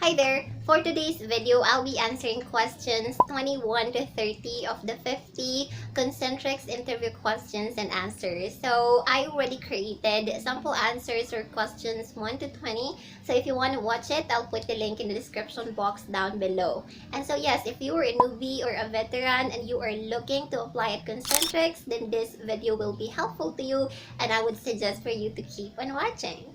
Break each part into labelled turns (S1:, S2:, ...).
S1: Hi there! For today's video, I'll be answering questions 21 to 30 of the 50 Concentrix interview questions and answers. So I already created sample answers for questions 1 to 20. So if you want to watch it, I'll put the link in the description box down below. And so yes, if you are a newbie or a veteran and you are looking to apply at Concentrix, then this video will be helpful to you and I would suggest for you to keep on watching.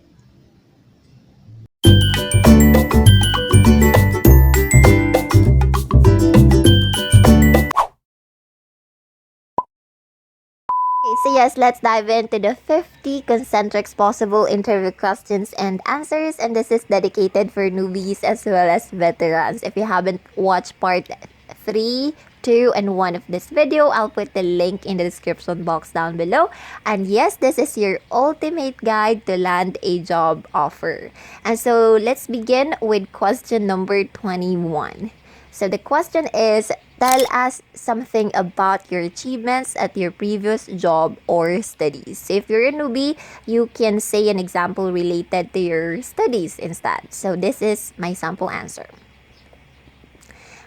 S1: Okay, so yes, let's dive into the 50 Concentrix possible interview questions and answers, and this is dedicated for newbies as well as veterans. If you haven't watched part 3, 2, and 1 of this video, I'll put the link in the description box down below. And yes, this is your ultimate guide to land a job offer. And so let's begin with question number 21. So the question is, tell us something about your achievements at your previous job or studies. So if you're a newbie, you can say an example related to your studies instead. So this is my sample answer.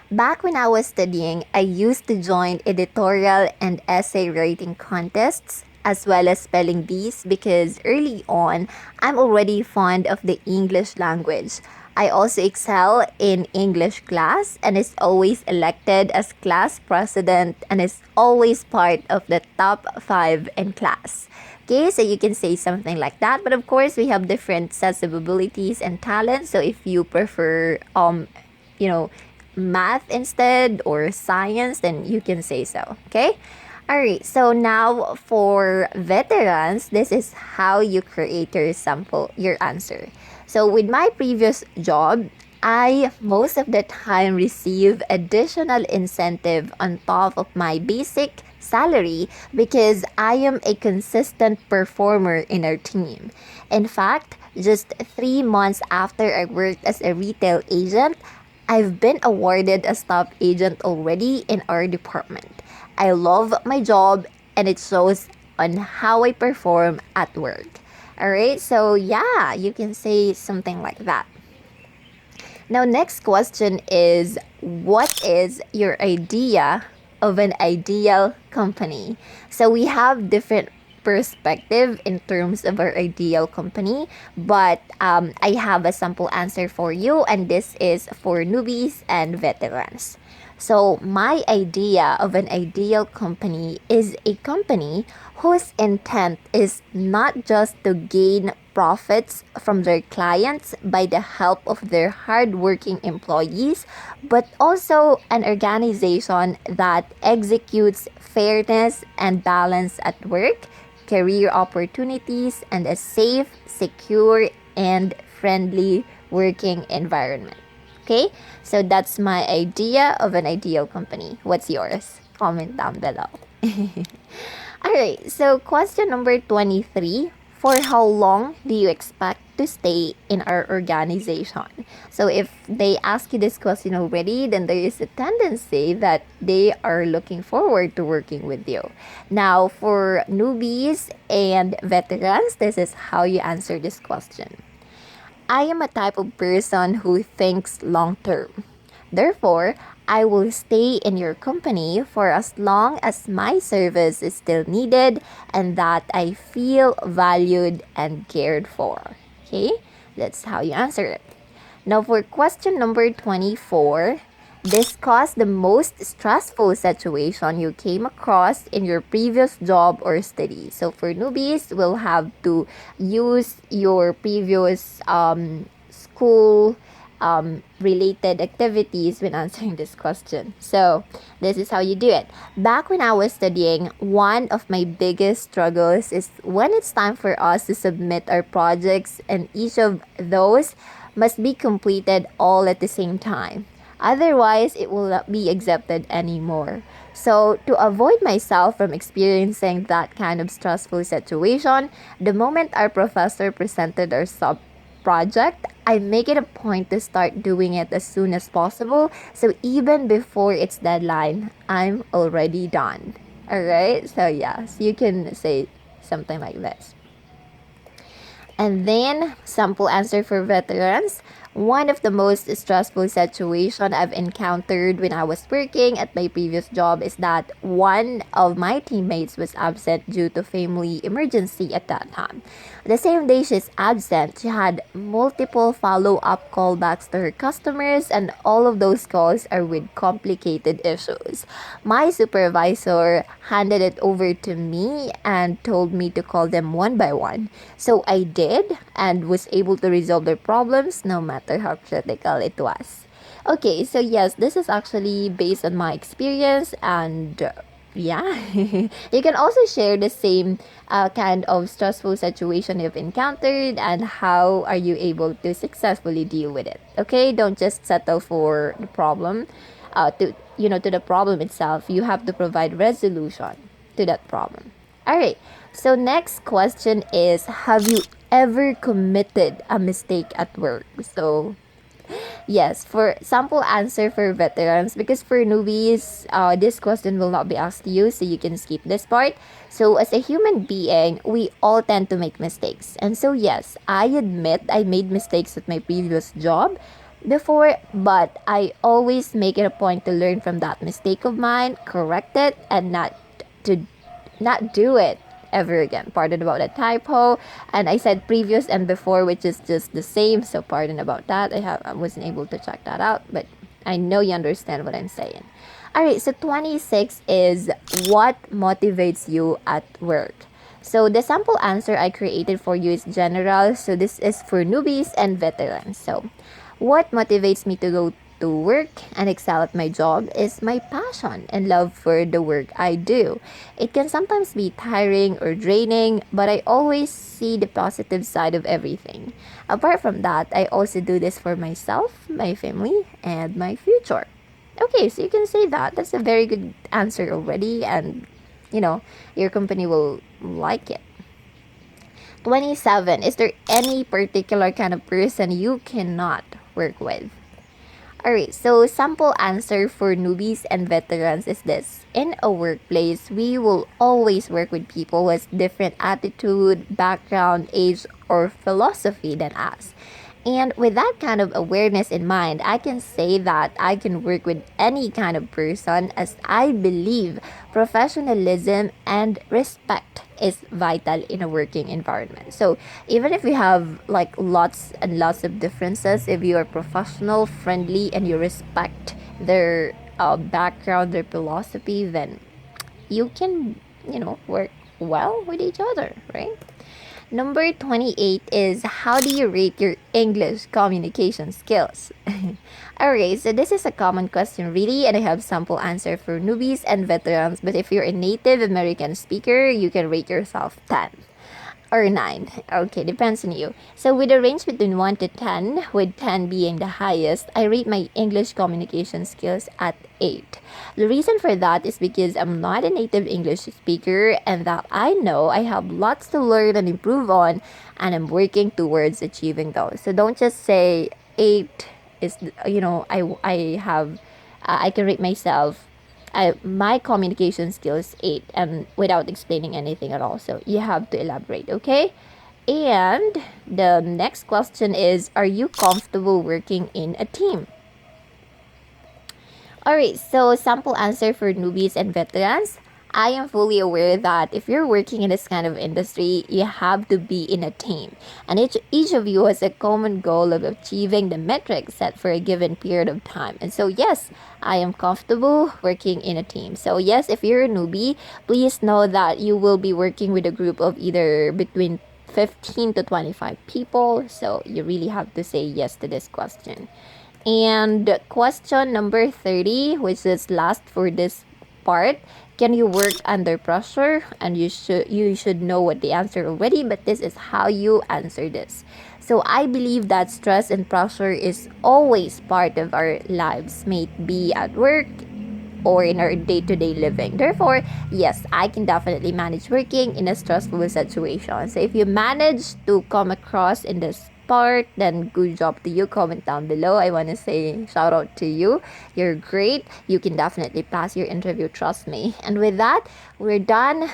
S1: Back when I was studying, I used to join editorial and essay writing contests as well as spelling bees because early on, I'm already fond of the English language. I also excel in English class and is always elected as class president and is always part of the top 5 in class. Okay, so you can say something like that. But of course, we have different sets of abilities and talents. So if you prefer, math instead or science, then you can say so. Okay. Alright, so now for veterans, this is how you create your answer. So with my previous job, I most of the time receive additional incentive on top of my basic salary because I am a consistent performer in our team. In fact, just 3 months after I worked as a retail agent, I've been awarded a top agent already in our department. I love my job and it shows on how I perform at work. Alright, so yeah, you can say something like that. Now, next question is, what is your idea of an ideal company? So we have different perspective in terms of our ideal company, but I have a sample answer for you, and this is for newbies and veterans. So my idea of an ideal company is a company whose intent is not just to gain profits from their clients by the help of their hardworking employees, but also an organization that executes fairness and balance at work, career opportunities, and a safe, secure, and friendly working environment. Okay, so that's my idea of an ideal company. What's yours? Comment down below. Alright, so question number 23. For how long do you expect to stay in our organization? So if they ask you this question already, then there is a tendency that they are looking forward to working with you. Now, for newbies and veterans, this is how you answer this question. I am a type of person who thinks long term. Therefore, I will stay in your company for as long as my service is still needed and that I feel valued and cared for. Okay, that's how you answer it. Now, for question number 24, discuss the most stressful situation you came across in your previous job or study. So for newbies, we'll have to use your previous school related activities when answering this question. So this is how you do it. Back when I was studying, one of my biggest struggles is when it's time for us to submit our projects, and each of those must be completed all at the same time. Otherwise, it will not be accepted anymore. So, to avoid myself from experiencing that kind of stressful situation, the moment our professor presented our sub project, I make it a point to start doing it as soon as possible. So, even before its deadline, I'm already done. Alright? So, yes, you can say something like this. And then, sample answer for veterans. One of the most stressful situation I've encountered when I was working at my previous job is that one of my teammates was absent due to family emergency at that time. The same day she's absent, she had multiple follow-up callbacks to her customers, and all of those calls are with complicated issues. My supervisor handed it over to me and told me to call them one by one. So I did and was able to resolve their problems no matter how critical it was. Okay, so yes, this is actually based on my experience, and yeah, you can also share the same kind of stressful situation you've encountered and how are you able to successfully deal with it. Okay, don't just settle for the problem. To the problem itself, you have to provide resolution to that problem. All right. So next question is, have you ever committed a mistake at work? So yes, for sample answer for veterans, because for newbies, this question will not be asked to you, so you can skip this part. So as a human being, we all tend to make mistakes. And so yes, I admit I made mistakes at my previous job before, but I always make it a point to learn from that mistake of mine, correct it, and to not do it ever again. Pardon about a typo. And I said previous and before, which is just the same. So pardon about that. I wasn't able to check that out, but I know you understand what I'm saying. Alright, so 26 is, what motivates you at work? So the sample answer I created for you is general. So this is for newbies and veterans. So what motivates me to go to work and excel at my job is my passion and love for the work I do. It can sometimes be tiring or draining, but I always see the positive side of everything. Apart from that, I also do this for myself, my family, and my future. Okay, so you can say that. That's a very good answer already, and your company will like it. 27. Is there any particular kind of person you cannot work with? Alright, so sample answer for newbies and veterans is this. In a workplace, we will always work with people who has different attitude, background, age, or philosophy than us. And with that kind of awareness in mind, I can say that I can work with any kind of person, as I believe professionalism and respect is vital in a working environment. So even if we have like lots and lots of differences, if you are professional, friendly, and you respect their background, their philosophy, then you can, work well with each other, right? Number 28 is, how do you rate your English communication skills? Alright, so this is a common question really, and I have sample answer for newbies and veterans, but if you're a native American speaker, you can rate yourself 10 or 9. Okay, depends on you. So with a range between 1 to 10, with 10 being the highest, I rate my English communication skills at 8. The reason for that is because I'm not a native English speaker, and that I know I have lots to learn and improve on, and I'm working towards achieving those. So don't just say 8 is, I can rate myself my communication skills 8, and without explaining anything at all. So you have to elaborate, okay? And the next question is, are you comfortable working in a team? Alright, so sample answer for newbies and veterans. I am fully aware that if you're working in this kind of industry, you have to be in a team. And each of you has a common goal of achieving the metrics set for a given period of time. And so yes, I am comfortable working in a team. So yes, if you're a newbie, please know that you will be working with a group of either between 15 to 25 people. So you really have to say yes to this question. And question number 30, which is last for this part, can you work under pressure? And you should know what the answer already, but this is how you answer this. So I believe that stress and pressure is always part of our lives, may it be at work or in our day-to-day living. Therefore, yes, I can definitely manage working in a stressful situation. So if you manage to come across in this part, then good job to you. Comment down below. I want to say shout out to you. You're great. You can definitely pass your interview, trust me. And with that, we're done.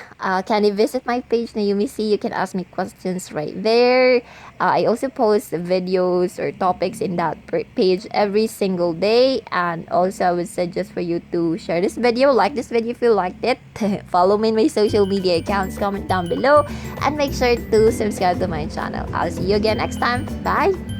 S1: Can you visit my page, Nayumi Cee? You can ask me questions right there. I also post videos or topics in that page every single day. And also, I would suggest for you to share this video, like this video if you liked it, follow me in my social media accounts, comment down below, and make sure to subscribe to my channel. I'll see you again next time. Bye!